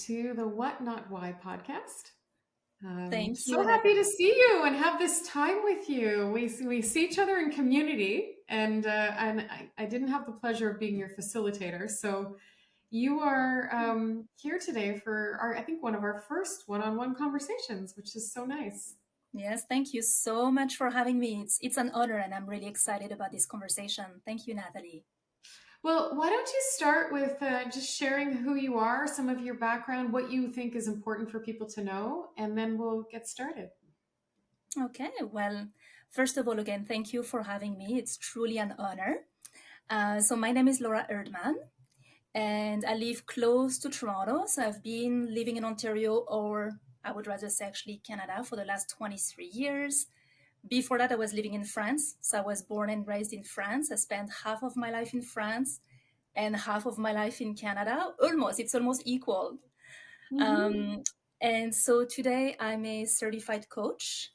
to the What Not Why podcast. Thank So you, happy to Nathalie. see you and have this time with you. We see each other in community, and I didn't have the pleasure of being your facilitator. So you are here today for I think one of our first one-on-one conversations, which is so nice. Yes, thank you so much for having me. It's an honor, and I'm really excited about this conversation. Thank you, Nathalie. Well, why don't you start with just sharing who you are, some of your background, what you think is important for people to know, and then we'll get started. Okay, well, first of all, again, thank you for having me. It's truly an honor. So my name is Laura Erdman, and I live close to Toronto. So I've been living in Ontario, or I would rather say actually Canada, for the last 23 years. Before that, I was living in France. So I was born and raised in France. I spent half of my life in France and half of my life in Canada. It's almost equal. Mm-hmm. Um, and so today I'm a certified coach.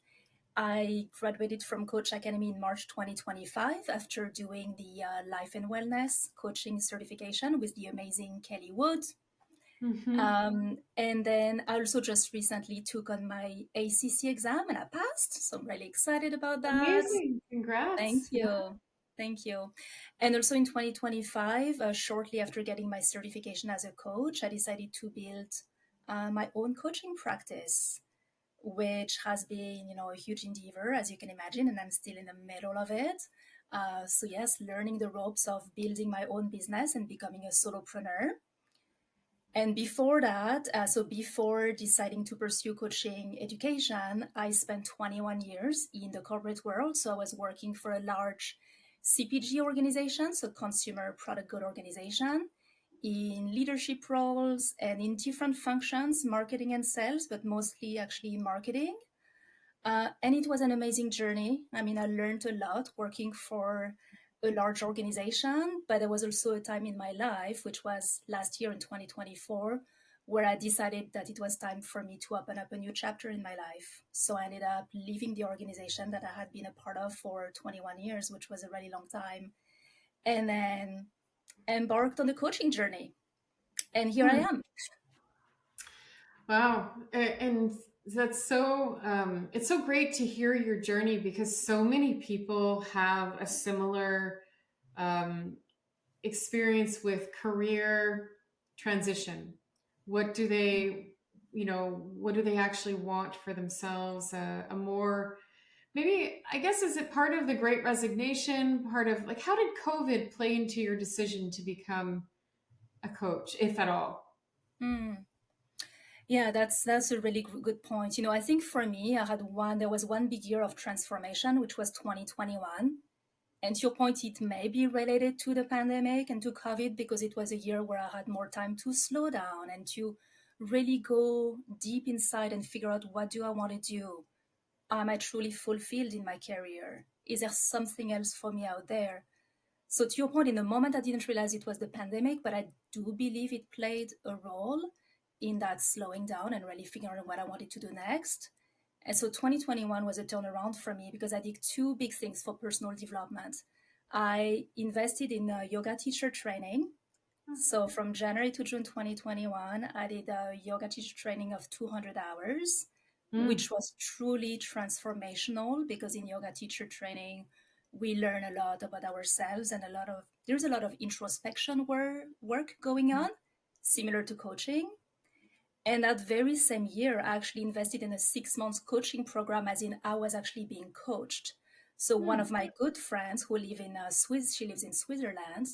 I graduated from Coach Academy in March 2025 after doing the Life and Wellness coaching certification with the amazing Kelly Wood. Mm-hmm. And then I also just recently took on my ACC exam and I passed. So I'm really excited about that. Amazing. Thank Congrats. Yeah. you. Thank you. And also in 2025, shortly after getting my certification as a coach, I decided to build my own coaching practice, which has been, a huge endeavor, as you can imagine, and I'm still in the middle of it. So yes, learning the ropes of building my own business and becoming a solopreneur. And before that, so before deciding to pursue coaching education, I spent 21 years in the corporate world. So I was working for a large CPG organization, so consumer product good organization, in leadership roles and in different functions, marketing and sales, but mostly actually marketing. And it was an amazing journey. I mean, I learned a lot working for a large organization, but there was also a time in my life, which was last year in 2024, where I decided that it was time for me to open up a new chapter in my life. So I ended up leaving the organization that I had been a part of for 21 years, which was a really long time, and then embarked on the coaching journey. And here I Hmm. am. Wow. And that's so, it's so great to hear your journey because so many people have a similar um, experience with career transition. What do they, what do they actually want for themselves? A more, maybe, I guess, is it part of the great resignation? Part of like, how did COVID play into your decision to become a coach, if at all? Mm. Yeah, that's a really good point. I think for me, there was one big year of transformation, which was 2021. And to your point, it may be related to the pandemic and to COVID because it was a year where I had more time to slow down and to really go deep inside and figure out, what do I want to do? Am I truly fulfilled in my career? Is there something else for me out there? So to your point, in the moment, I didn't realize it was the pandemic, but I do believe it played a role in that slowing down and really figuring out what I wanted to do next. And so 2021 was a turnaround for me because I did two big things for personal development. I invested in yoga teacher training. So from January to June 2021, I did a yoga teacher training of 200 hours, Mm. which was truly transformational because in yoga teacher training, we learn a lot about ourselves and there's a lot of introspection work going on, similar to coaching. And that very same year, I actually invested in a 6 month coaching program, as in I was actually being coached. So one Mm. of my good friends who live in she lives in Switzerland.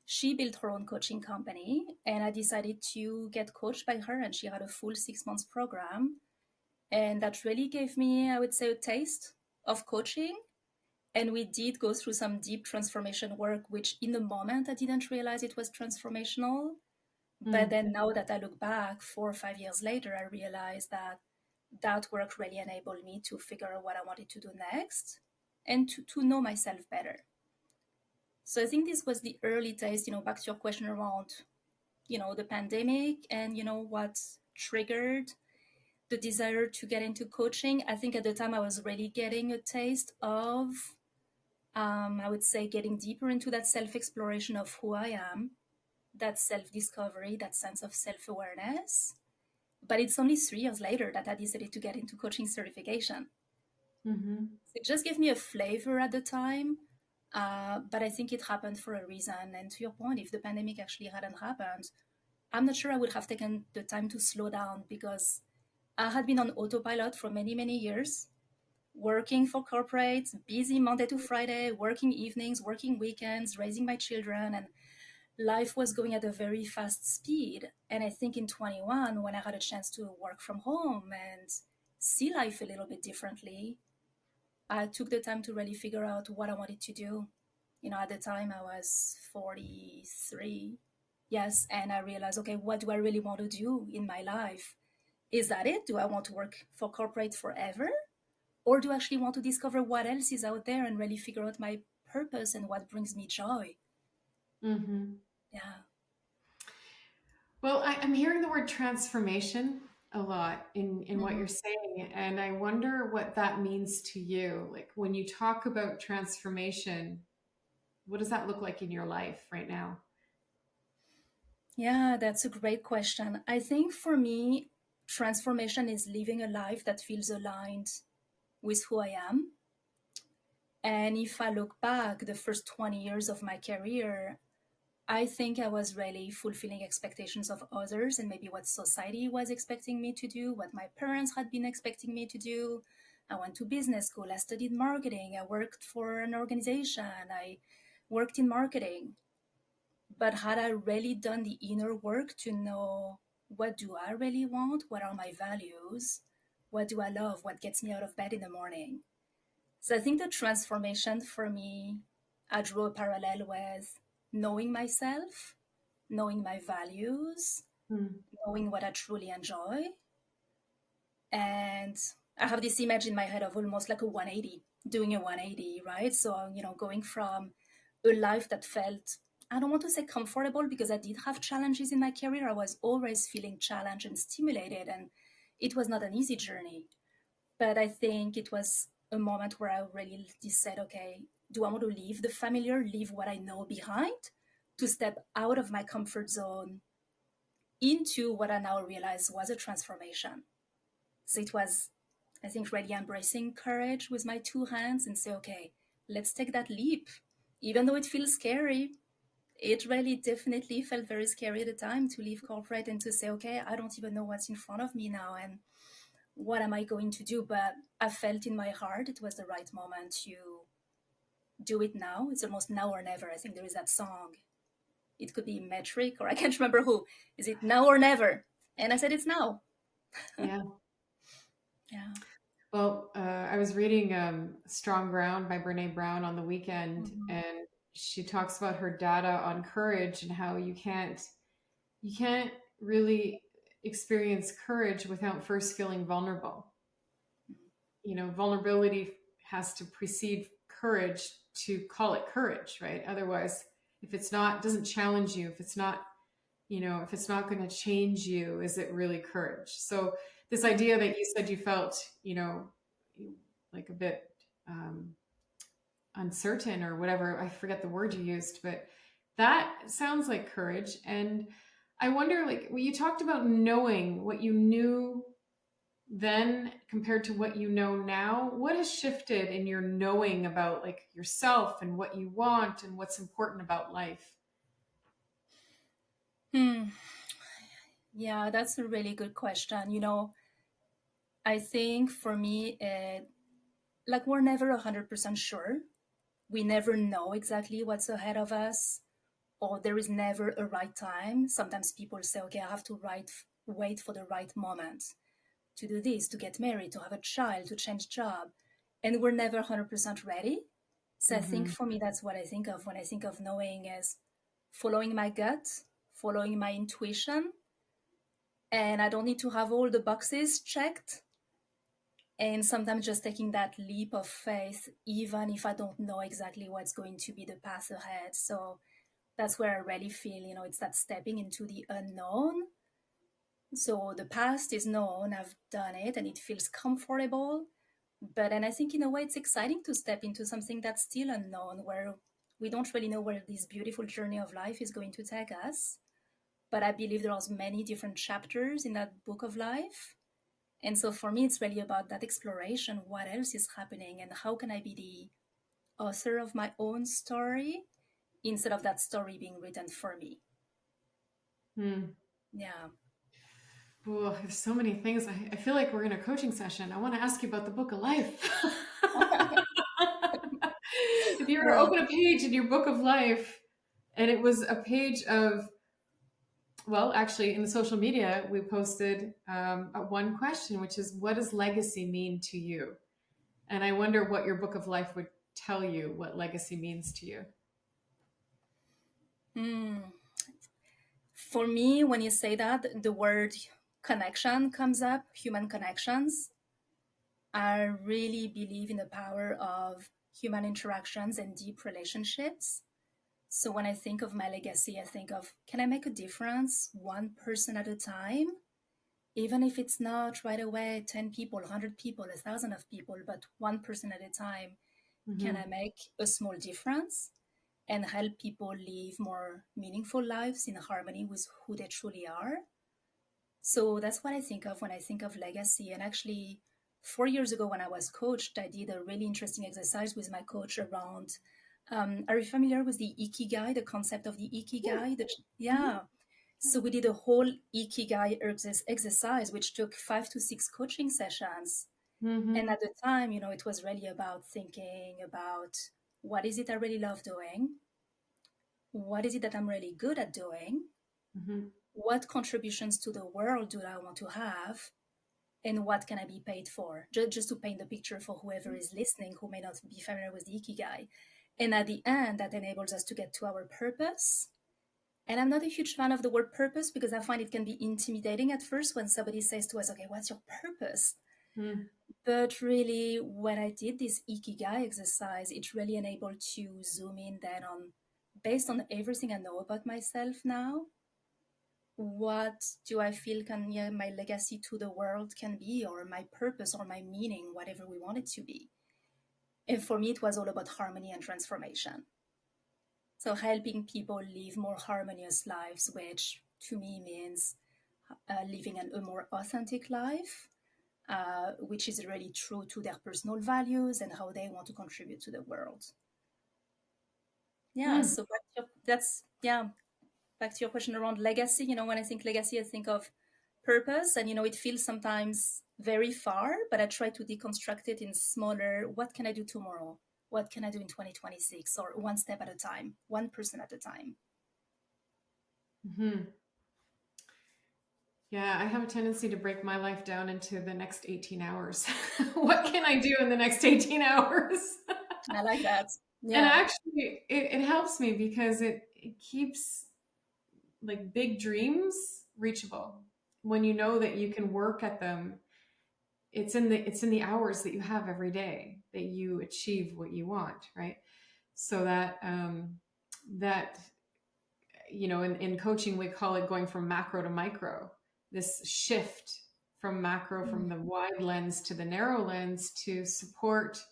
She built her own coaching company, and I decided to get coached by her. And she had a full 6 months program, and that really gave me, I would say, a taste of coaching. And we did go through some deep transformation work, which in the moment I didn't realize it was transformational. But Mm. then now that I look back 4 or 5 years later, I realized that that work really enabled me to figure out what I wanted to do next and to know myself better. So I think this was the early days, back to your question around, the pandemic and, what triggered the desire to get into coaching. I think at the time I was really getting a taste of, I would say, getting deeper into that self exploration of who I am, that self discovery, that sense of self awareness. But it's only 3 years later that I decided to get into coaching certification. Mm-hmm. It just gave me a flavor at the time, but I think it happened for a reason. And to your point, if the pandemic actually hadn't happened, I'm not sure I would have taken the time to slow down, because I had been on autopilot for many, many years, working for corporates, busy Monday to Friday, working evenings, working weekends, raising my children, and life was going at a very fast speed. And I think in 21, when I had a chance to work from home and see life a little bit differently, I took the time to really figure out what I wanted to do. At the time I was 43. Yes. And I realized, okay, what do I really want to do in my life? Is that it? Do I want to work for corporate forever? Or do I actually want to discover what else is out there and really figure out my purpose and what brings me joy? Mm-hmm. Yeah. Well, I'm hearing the word transformation a lot in what Mm-hmm. you're saying, and I wonder what that means to you. Like when you talk about transformation, what does that look like in your life right now? Yeah, that's a great question. I think for me, transformation is living a life that feels aligned with who I am. And if I look back, the first 20 years of my career, I think I was really fulfilling expectations of others and maybe what society was expecting me to do, what my parents had been expecting me to do. I went to business school, I studied marketing, I worked for an organization, I worked in marketing. But had I really done the inner work to know, what do I really want? What are my values? What do I love? What gets me out of bed in the morning? So I think the transformation for me, I drew a parallel with knowing myself, knowing my values, Mm. knowing what I truly enjoy. And I have this image in my head of almost like a 180, doing a 180, right? So, going from a life that felt, I don't want to say comfortable, because I did have challenges in my career. I was always feeling challenged and stimulated, and it was not an easy journey. But I think it was a moment where I really said, okay, do I want to leave the familiar, leave what I know behind, to step out of my comfort zone into what I now realize was a transformation? So it was, I think, really embracing courage with my two hands and say, okay, let's take that leap. Even though it feels scary, it really definitely felt very scary at the time to leave corporate and to say, okay, I don't even know what's in front of me now. And what am I going to do? But I felt in my heart it was the right moment to do it now. It's almost now or never. I think there is that song. It could be Metric, or I can't remember who. Is it now or never? And I said, it's now. Yeah. Yeah. Well, I was reading Strong Ground by Brene Brown on the weekend, Mhm. and she talks about her data on courage and how you can't really experience courage without first feeling vulnerable. Vulnerability has to precede courage to call it courage, right? Otherwise, if it's not, doesn't challenge you, if it's not going to change you, is it really courage? So this idea that you said you felt, like a bit um, uncertain or whatever, I forget the word you used, but that sounds like courage. And I wonder, like, when you talked about knowing what you knew then compared to what you know now, what has shifted in your knowing about like yourself and what you want and what's important about life? Hmm. Yeah, that's a really good question. I think for me, like, we're never 100% sure. We never know exactly what's ahead of us, or there is never a right time. Sometimes people say, okay, I have to wait for the right moment to do this, to get married, to have a child, to change job. And we're never 100% ready. So I think Mm-hmm. for me, that's what I think of when I think of knowing, is following my gut, following my intuition. And I don't need to have all the boxes checked. And sometimes just taking that leap of faith, even if I don't know exactly what's going to be the path ahead. So that's where I really feel, it's that stepping into the unknown. So the past is known, I've done it, and it feels comfortable. But then I think in a way it's exciting to step into something that's still unknown, where we don't really know where this beautiful journey of life is going to take us. but I believe there are many different chapters in that book of life. And so for me, it's really about that exploration. What else is happening, and how can I be the author of my own story instead of that story being written for me? Yeah. Oh, there's so many things. I feel like we're in a coaching session. I want to ask you about the book of life. If you were to Well, open a page in your book of life and it was a page of, well, actually, in the social media, we posted one question, which is, what does legacy mean to you? And I wonder what your book of life would tell you what legacy means to you. for me, when you say that, the word connection comes up, human connections. I really believe in the power of human interactions and deep relationships. So when I think of my legacy, I think of, can I make a difference one person at a time? Even if it's not right away 10 people, 100 people, 1,000 of people, but one person at a time, can I make a small difference and help people live more meaningful lives in harmony with who they truly are? So that's what I think of when I think of legacy. And actually, 4 years ago, when I was coached, I did a really interesting exercise with my coach around. Are you familiar with the ikigai, the concept of the ikigai? Yeah. So we did a whole ikigai exercise, which took 5 to 6 coaching sessions. And at the time, it was really about thinking about, what is it I really love doing? What is it that I'm really good at doing? What contributions to the world do I want to have? And what can I be paid for? Just to paint the picture for whoever is listening who may not be familiar with the ikigai. And at the end, that enables us to get to our purpose. And I'm not a huge fan of the word purpose, because I find it can be intimidating at first when somebody says to us, okay, what's your purpose? But really, when I did this ikigai exercise, it really enabled to zoom in then on, based on everything I know about myself now, what do I feel my legacy to the world can be, or my purpose or my meaning, whatever we want it to be. And for me, it was all about harmony and transformation. So helping people live more harmonious lives, which to me means living a more authentic life, which is really true to their personal values and how they want to contribute to the world. Yeah, so back to your question around legacy. When I think legacy, I think of purpose, and it feels sometimes very far, but I try to deconstruct it in smaller, what can I do tomorrow? What can I do in 2026? Or one step at a time, one person at a time. Yeah, I have a tendency to break my life down into the next 18 hours. What can I do in the next 18 hours? I like that. And Yeah. actually, it helps me because it keeps like big dreams reachable. When you know that you can work at them, it's in the hours that you have every day that you achieve what you want, right? So that in coaching we call it going from macro to micro. This shift from macro, from the wide lens to the narrow lens, to support,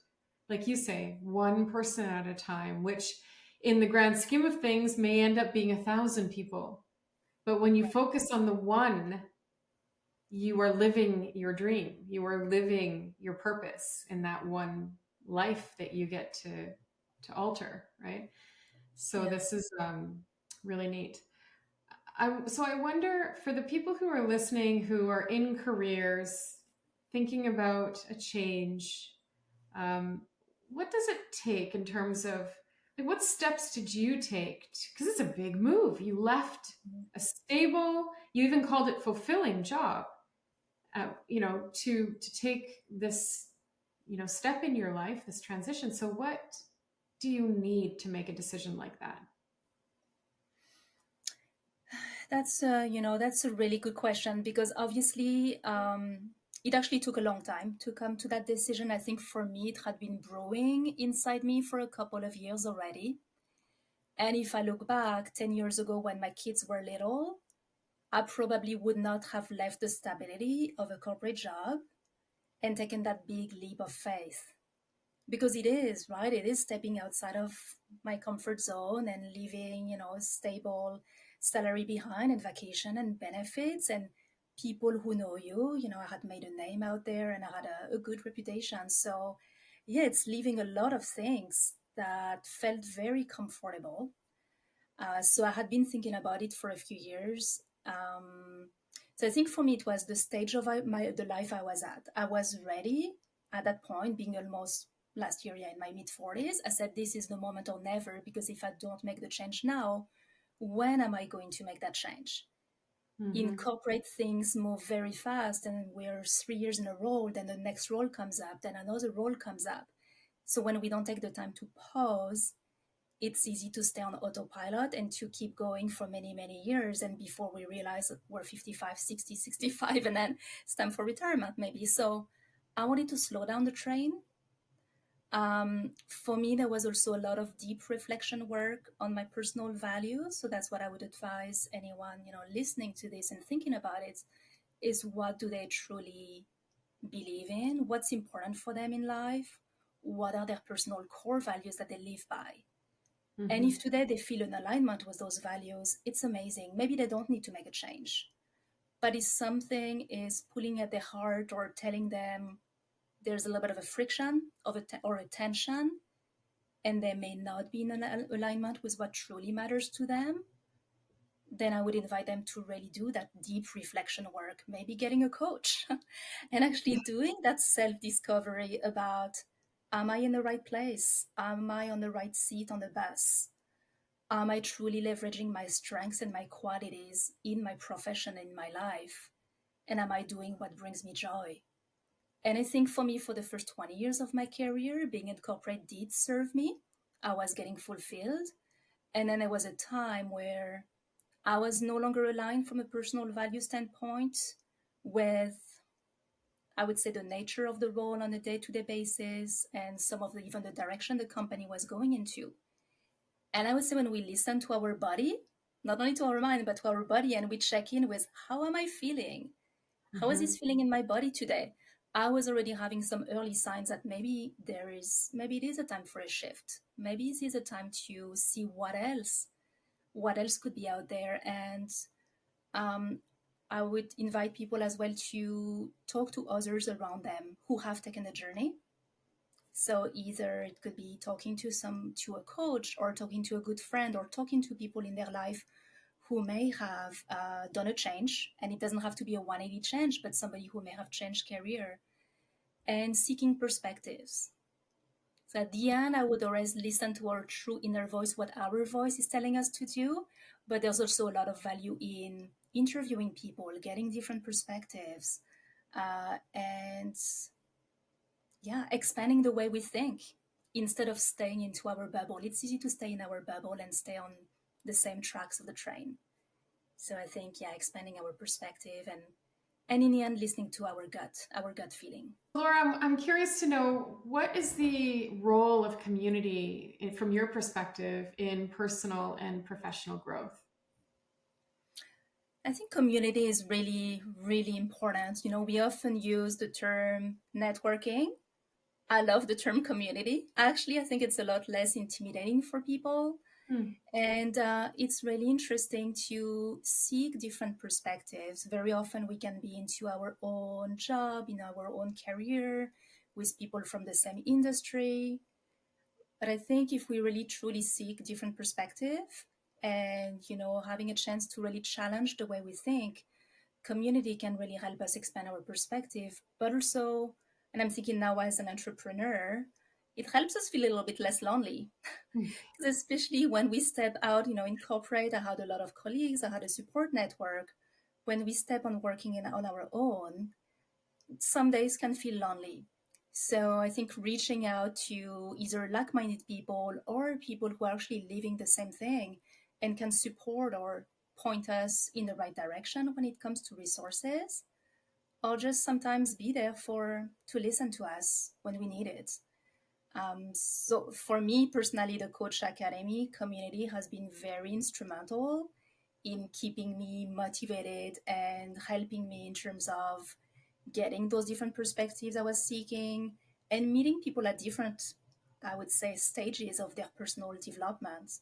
like you say, one person at a time, which in the grand scheme of things may end up being 1,000 people. But when you focus on the one, you are living your dream. You are living your purpose in that one life that you get to alter, right? So this is really neat. So I wonder, for the people who are listening, who are in careers, thinking about a change, what does it take in terms of, like, what steps did you take? Because it's a big move. You left a stable, you even called it fulfilling job, to take this, step in your life, this transition. So what do you need to make a decision like that? That's a really good question, because obviously it actually took a long time to come to that decision. I think for me, it had been brewing inside me for a couple of years already. And if I look back 10 years ago when my kids were little, I probably would not have left the stability of a corporate job and taken that big leap of faith. Because it is, right? It is stepping outside of my comfort zone and living, a stable salary behind and vacation and benefits and people who know you. You know, I had made a name out there and I had a good reputation. So, yeah, it's leaving a lot of things that felt very comfortable. So I had been thinking about it for a few years. So I think for me, it was the stage of the life I was at. I was ready at that point, being almost last year, yeah, in my mid 40s. I said, this is the moment or never, because if I don't make the change now, when am I going to make that change? In Mm-hmm. corporate, things move very fast, and we're 3 years in a row, then the next role comes up, then another role comes up. So when we don't take the time to pause, it's easy to stay on autopilot and to keep going for many, many years. And before we realize that we're 55, 60, 65, and then it's time for retirement, maybe. So I wanted to slow down the train. For me, there was also a lot of deep reflection work on my personal values. So that's what I would advise anyone, listening to this and thinking about it is, what do they truly believe in? What's important for them in life? What are their personal core values that they live by? And Mm-hmm. if today they feel in alignment with those values, it's amazing. Maybe they don't need to make a change. But if something is pulling at their heart or telling them there's a little bit of a friction or a tension, and they may not be in alignment with what truly matters to them, then I would invite them to really do that deep reflection work, maybe getting a coach and actually doing that self discovery about, am I in the right place? Am I on the right seat on the bus? Am I truly leveraging my strengths and my qualities in my profession, in my life? And am I doing what brings me joy? And I think for me, for the first 20 years of my career, being in corporate did serve me. I was getting fulfilled. And then there was a time where I was no longer aligned from a personal value standpoint with, I would say, the nature of the role on a day-to-day basis and some of even the direction the company was going into. And I would say when we listen to our body, not only to our mind, but to our body, and we check in with, how am I feeling? How is Mm-hmm. this feeling in my body today? I was already having some early signs that maybe it is a time for a shift. Maybe it is a time to see what else could be out there. And um, I would invite people as well to talk to others around them who have taken the journey. So either it could be talking to a coach, or talking to a good friend, or talking to people in their life who may have done a change. And it doesn't have to be a 180 change, but somebody who may have changed career, and seeking perspectives. So at the end, I would always listen to our true inner voice, what our voice is telling us to do. But there's also a lot of value in interviewing people, getting different perspectives, and yeah, expanding the way we think instead of staying into our bubble. It's easy to stay in our bubble and stay on the same tracks of the train. So I think, yeah, expanding our perspective, and in the end, listening to our gut feeling. Laura, I'm curious to know, what is the role of community from your perspective in personal and professional growth? I think community is really, really important. We often use the term networking. I love the term community. Actually, I think it's a lot less intimidating for people. Hmm. And it's really interesting to seek different perspectives. Very often we can be into our own job, in our own career, with people from the same industry. But I think if we really truly seek different perspective, and having a chance to really challenge the way we think, community can really help us expand our perspective. But also, and I'm thinking now as an entrepreneur, it helps us feel a little bit less lonely. Hmm. Especially when we step out, in corporate, I had a lot of colleagues, I had a support network. When we step on working on our own, some days can feel lonely. So I think reaching out to either like-minded people or people who are actually living the same thing and can support or point us in the right direction when it comes to resources, or just sometimes be there to listen to us when we need it. So for me personally, the Coach Academy community has been very instrumental in keeping me motivated and helping me in terms of getting those different perspectives I was seeking, and meeting people at different, I would say, stages of their personal development.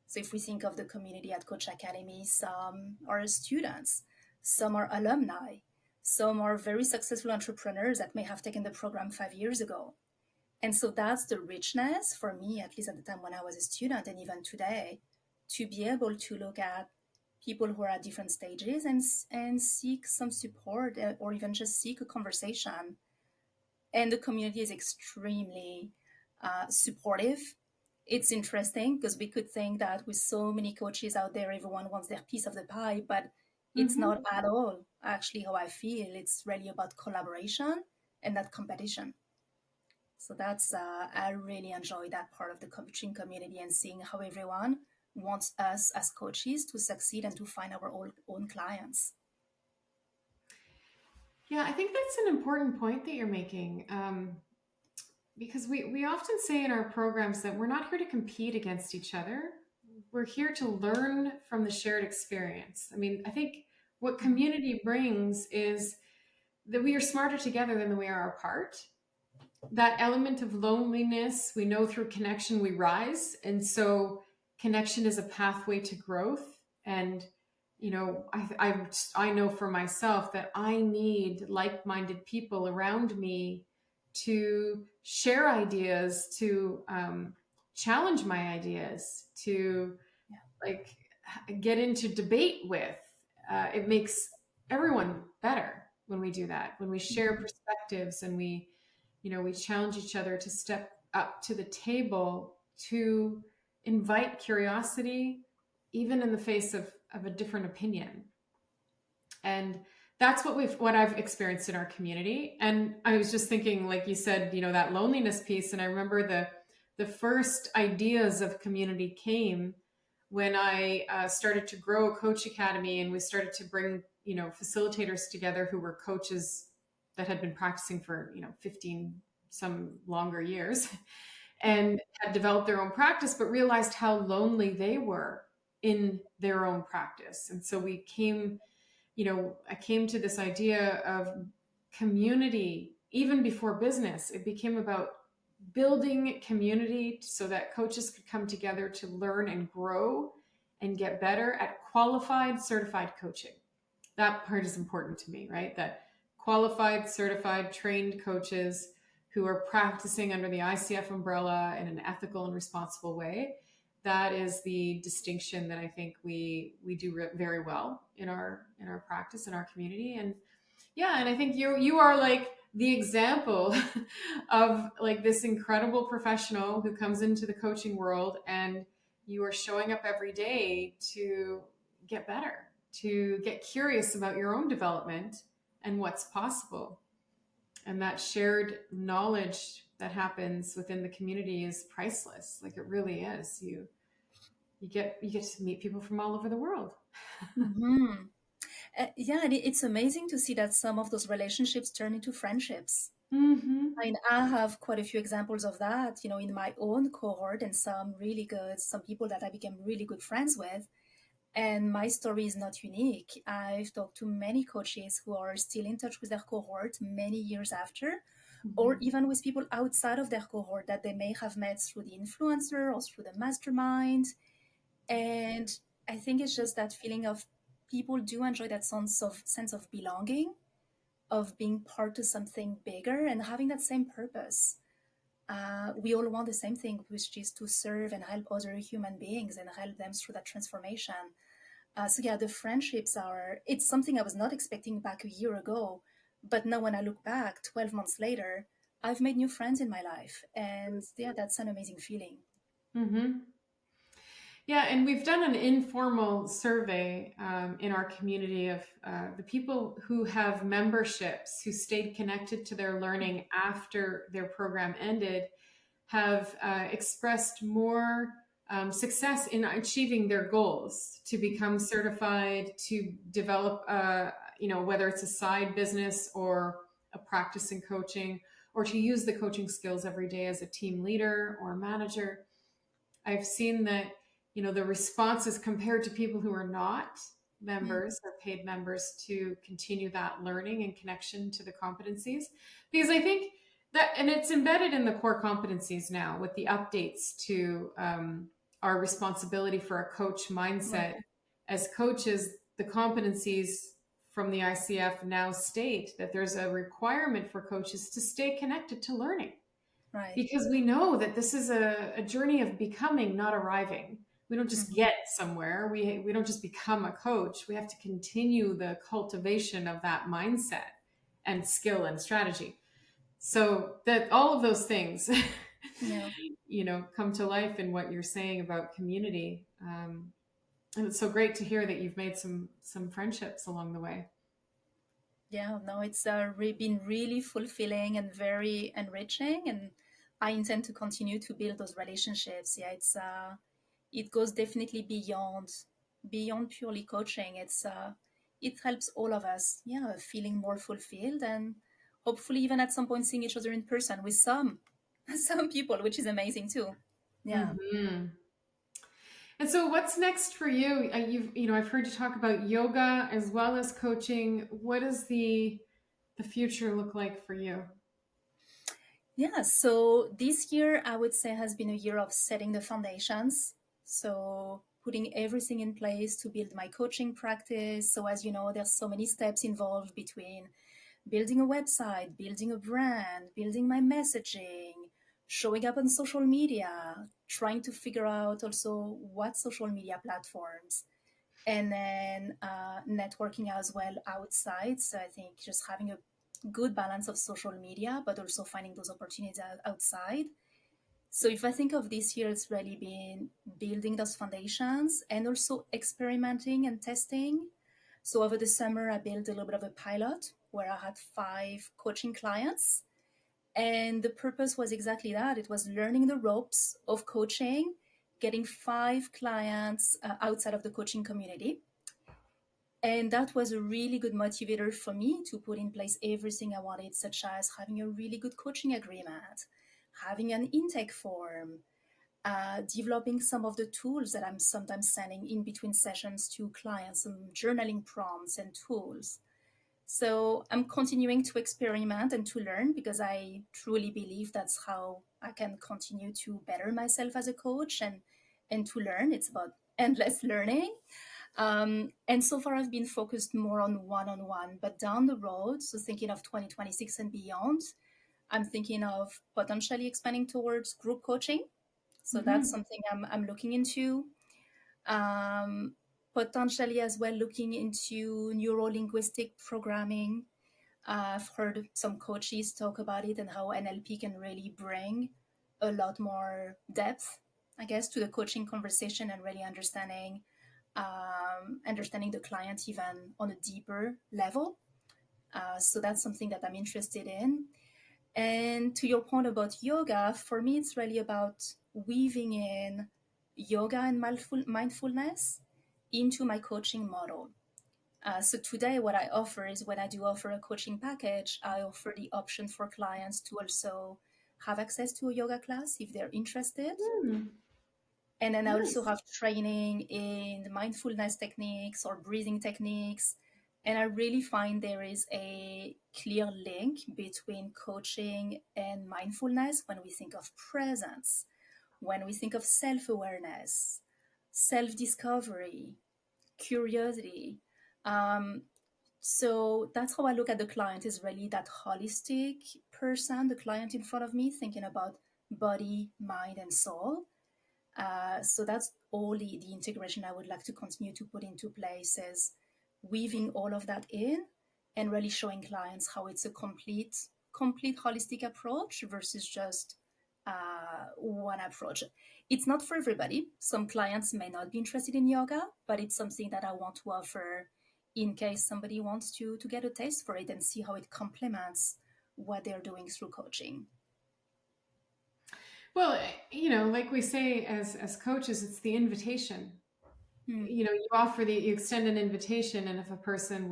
So if we think of the community at Coach Academy, some are students, some are alumni, some are very successful entrepreneurs that may have taken the program 5 years ago. And so that's the richness for me, at least at the time when I was a student, and even today, to be able to look at people who are at different stages and seek some support, or even just seek a conversation. And the community is extremely supportive. It's interesting because we could think that with so many coaches out there, everyone wants their piece of the pie, but it's Mm-hmm. not at all actually how I feel. It's really about collaboration and not competition. So that's, I really enjoy that part of the coaching community and seeing how everyone wants us as coaches to succeed and to find our own clients. Yeah, I think that's an important point that you're making. Because we often say in our programs that we're not here to compete against each other. We're here to learn from the shared experience. I mean, I think what Mhm. community brings is that we are smarter together than we are apart. That element of loneliness, we know through connection we rise. And so connection is a pathway to growth. And, I know for myself that I need like minded people around me to share ideas, to challenge my ideas, to Yeah. like get into debate with. It makes everyone better when we do that, when we share Mhm. perspectives and we challenge each other to step up to the table, to invite curiosity, even in the face of a different opinion. And that's what I've experienced in our community. And I was just thinking, like you said, that loneliness piece. And I remember the first ideas of community came when I started to grow a coach academy, and we started to bring facilitators together who were coaches that had been practicing for 15 some longer years and had developed their own practice, but realized how lonely they were in their own practice. And so I came to this idea of community even before business. It became about building community so that coaches could come together to learn and grow and get better at qualified, certified coaching. That part is important to me, right? That qualified, certified, trained coaches who are practicing under the ICF umbrella in an ethical and responsible way. That is the distinction that I think we do very well in our practice in our community. And yeah, and I think you are like the example of like this incredible professional who comes into the coaching world, and you are showing up every day to get better, to get curious about your own development and what's possible. And that shared knowledge that happens within the community is priceless. Like it really is. You get to meet people from all over the world. Mm-hmm. Yeah, and it's amazing to see that some of those relationships turn into friendships. Mm-hmm. I mean, I have quite a few examples of that, in my own cohort, and some people that I became really good friends with. And my story is not unique. I've talked to many coaches who are still in touch with their cohort many years after, or Mm-hmm. even with people outside of their cohort that they may have met through the influencer or through the mastermind. And I think it's just that feeling of people do enjoy that sense of belonging, of being part of something bigger and having that same purpose. We all want the same thing, which is to serve and help other human beings and help them through that transformation. So yeah, the friendships it's something I was not expecting back a year ago. But now when I look back 12 months later, I've made new friends in my life. And yeah, that's an amazing feeling. Mm-hmm. Yeah, and we've done an informal survey in our community of the people who have memberships who stayed connected to their learning after their program ended have expressed more success in achieving their goals to become certified, to develop, whether it's a side business or a practice in coaching, or to use the coaching skills every day as a team leader or manager. I've seen that, the responses compared to people who are not Mm. members or paid members to continue that learning and connection to the competencies. Because I think that, and it's embedded in the core competencies now with the updates to our responsibility for a coach mindset. Right. As coaches, the competencies from the ICF now state that there's a requirement for coaches to stay connected to learning, Right. because we know that this is a journey of becoming, not arriving. We don't just Mhm. get somewhere. We don't just become a coach. We have to continue the cultivation of that mindset and skill and strategy. So that all of those things, Yeah. come to life in what you're saying about community. And it's so great to hear that you've made some friendships along the way. Yeah, no, it's been really fulfilling and very enriching, and I intend to continue to build those relationships. Yeah, it goes definitely beyond purely coaching. It helps all of us, yeah, feeling more fulfilled, and hopefully even at some point seeing each other in person with some some people, which is amazing too. Yeah. Hmm. And so, what's next for you? I've heard you talk about yoga as well as coaching. What does the future look like for you? Yeah, so this year I would say has been a year of setting the foundations. So putting everything in place to build my coaching practice. So as you know, there's so many steps involved between building a website, building a brand, building my messaging, showing up on social media, trying to figure out also what social media platforms, and then networking as well outside. So I think just having a good balance of social media, but also finding those opportunities outside. So if I think of this year, it's really been building those foundations and also experimenting and testing. So over the summer, I built a little bit of a pilot where I had 5 coaching clients. And the purpose was exactly that. It was learning the ropes of coaching, getting 5 clients outside of the coaching community. And that was a really good motivator for me to put in place everything I wanted, such as having a really good coaching agreement, having an intake form, developing some of the tools that I'm sometimes sending in between sessions to clients, some journaling prompts and tools. So I'm continuing to experiment and to learn because I truly believe that's how I can continue to better myself as a coach and to learn. It's about endless learning. And so far, I've been focused more on one, but down the road, so thinking of 2026 and beyond, I'm thinking of potentially expanding towards group coaching. So that's Hmm. something I'm looking into. Um, Potentially as well looking into neuro linguistic programming. I've heard some coaches talk about it and how NLP can really bring a lot more depth, I guess, to the coaching conversation and really understanding the client even on a deeper level. So that's something that I'm interested in. And to your point about yoga, for me, it's really about weaving in yoga and mindfulness into my coaching model. So today, what I offer is when I do offer a coaching package, I offer the option for clients to also have access to a yoga class if they're interested. Hmm. And then I also Nice. have training in mindfulness techniques or breathing techniques. And I really find there is a clear link between coaching and mindfulness when we think of presence, when we think of self awareness, self discovery, curiosity. Um, so that's how I look at the client is really that holistic person, the client in front of me, thinking about body, mind, and soul. So that's all the integration I would like to continue to put into place is weaving all of that in and really showing clients how it's a complete holistic approach versus just one approach. It's not for everybody. Some clients may not be interested in yoga, but it's something that I want to offer in case somebody wants to get a taste for it and see how it complements what they're doing through coaching. Well, like we say as coaches, it's the invitation. Hmm. You offer you extend an invitation, and if a person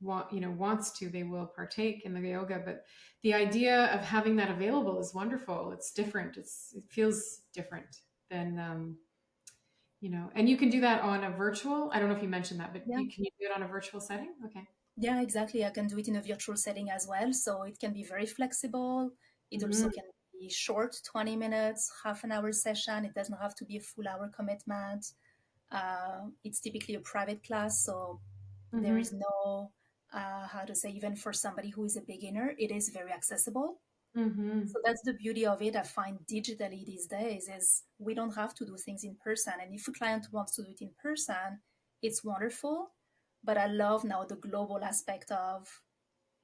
wants to, they will partake in the yoga. But the idea of having that available is wonderful. It's different. It feels different than and you can do that on a virtual. I don't know if you mentioned that, but Yeah. can you do it on a virtual setting? Okay. Yeah, exactly. I can do it in a virtual setting as well. So it can be very flexible. It also Mhm. can be short, 20 minutes, half an hour session. It doesn't have to be a full hour commitment. It's typically a private class, so there is no, how to say, even for somebody who is a beginner, it is very accessible. So that's the beauty of it. I find digitally these days is we don't have to do things in person. And if a client wants to do it in person, it's wonderful. But I love now the global aspect of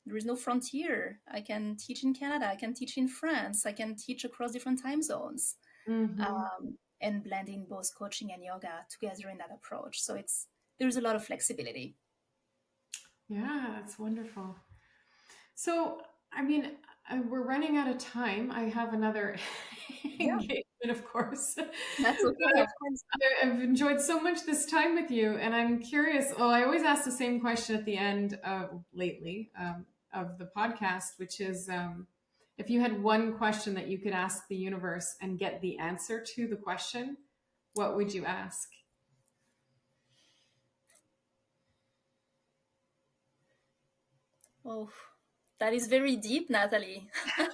there is no frontier. I can teach in Canada. I can teach in France. I can teach across different time zones, and blending both coaching and yoga together in that approach. So there's a lot of flexibility. Yeah, that's wonderful. So, I mean, we're running out of time. I have another engagement, of course. That's okay, of course. I've enjoyed so much this time with you, and I'm curious. Well, I always ask the same question at the end lately of the podcast, which is if you had one question that you could ask the universe and get the answer to the question, what would you ask? Oh, that is very deep, Nathalie. I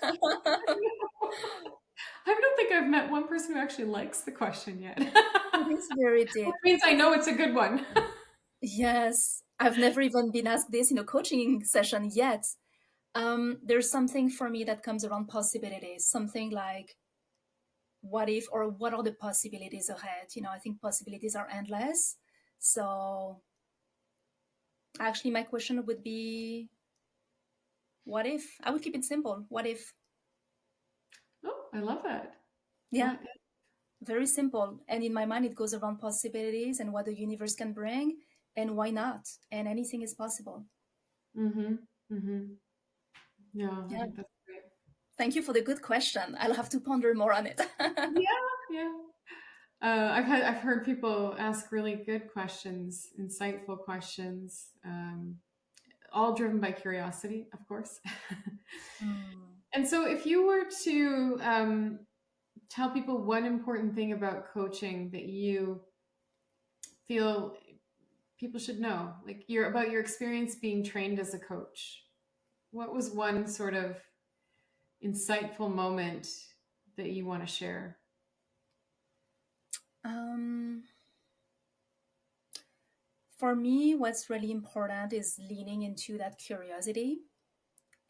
don't think I've met one person who actually likes the question yet. It is very deep. Which means I know it's a good one. Yes, I've never even been asked this in a coaching session yet. There's something for me that comes around possibilities, something like what if, or what are the possibilities ahead? I think possibilities are endless. So actually my question would be, what if? I would keep it simple. What if? Oh, I love that. Yeah, very simple. And in my mind, it goes around possibilities and what the universe can bring, and why not? And anything is possible. Yeah, Yeah. that's great. Thank you for the good question. I'll have to ponder more on it. Yeah. I've heard people ask really good questions, insightful questions, all driven by curiosity, of course. And so, if you were to tell people one important thing about coaching that you feel people should know, like about your experience being trained as a coach, what was one sort of insightful moment that you want to share? For me, what's really important is leaning into that curiosity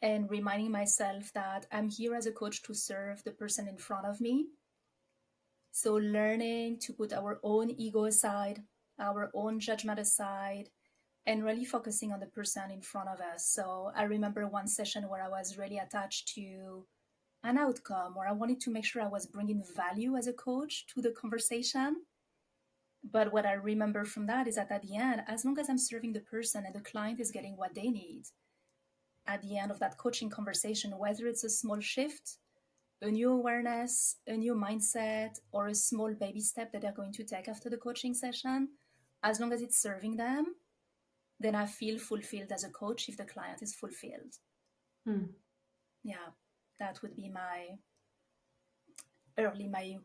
and reminding myself that I'm here as a coach to serve the person in front of me. So learning to put our own ego aside, our own judgment aside, and really focusing on the person in front of us. So I remember one session where I was really attached to an outcome, or I wanted to make sure I was bringing value as a coach to the conversation. But what I remember from that is that at the end, as long as I'm serving the person and the client is getting what they need, at the end of that coaching conversation, whether it's a small shift, a new awareness, a new mindset, or a small baby step that they're going to take after the coaching session, as long as it's serving them, then I feel fulfilled as a coach if the client is fulfilled. Yeah, that would be my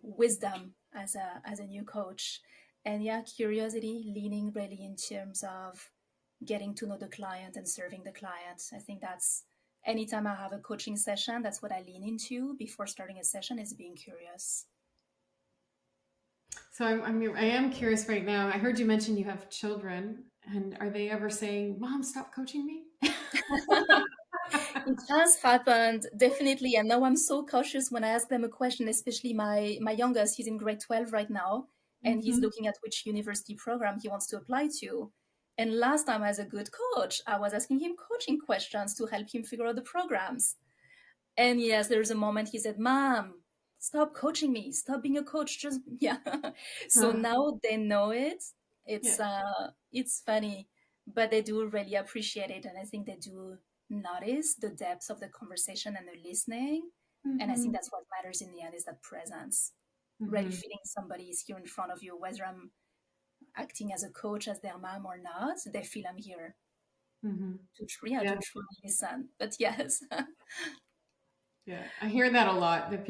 wisdom as a new coach. And yeah, curiosity, leaning really in terms of getting to know the client and serving the client. I think that's anytime I have a coaching session, that's what I lean into before starting a session, is being curious. So I am curious right now. I heard you mention you have children, and are they ever saying, "Mom, stop coaching me"? It has happened, definitely. And now I'm so cautious when I ask them a question, especially my youngest. He's in grade 12 right now, and he's looking at which university program he wants to apply to. And last time, as a good coach, I was asking him coaching questions to help him figure out the programs. And yes, there's a moment he said, "Mom, stop coaching me. Stop being a coach. Just," yeah. So now they know it. It's funny, but they do really appreciate it. And I think they do notice the depth of the conversation and the listening. And I think that's what matters in the end, is that presence. Really feeling somebody is here in front of you, whether I'm acting as a coach, as their mom or not, they feel I'm here to truly listen. But yes. Yeah, I hear that a lot, that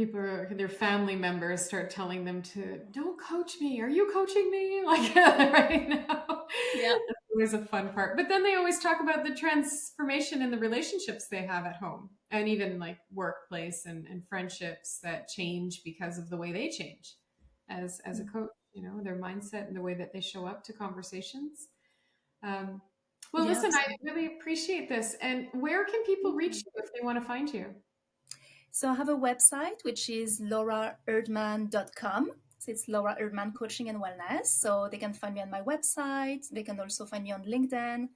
their family members start telling them to, "Don't coach me. Are you coaching me?" Like right now. Yeah. That's always a fun part. But then they always talk about the transformation in the relationships they have at home, and even like workplace and friendships that change because of the way they change as a coach, their mindset and the way that they show up to conversations. Well, Yeah. listen, I really appreciate this. And where can people reach you if they want to find you? So I have a website, which is lauraerdman.com. So it's Laura Erdman Coaching and Wellness. So they can find me on my website. They can also find me on LinkedIn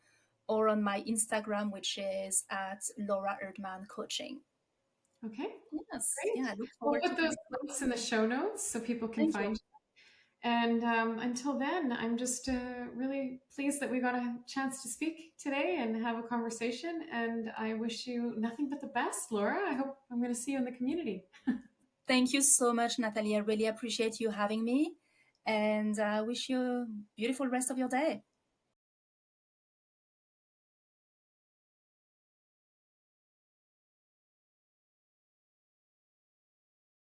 or on my Instagram, which is at Laura Erdman Coaching. Okay. Yes. Great. Yeah, I look We'll forward put to those links in the show notes so people can Thank find you. And until then, I'm just really pleased that we got a chance to speak today and have a conversation. And I wish you nothing but the best, Laura. I hope I'm going to see you in the community. Thank you so much, Nathalie. I really appreciate you having me, and I wish you a beautiful rest of your day.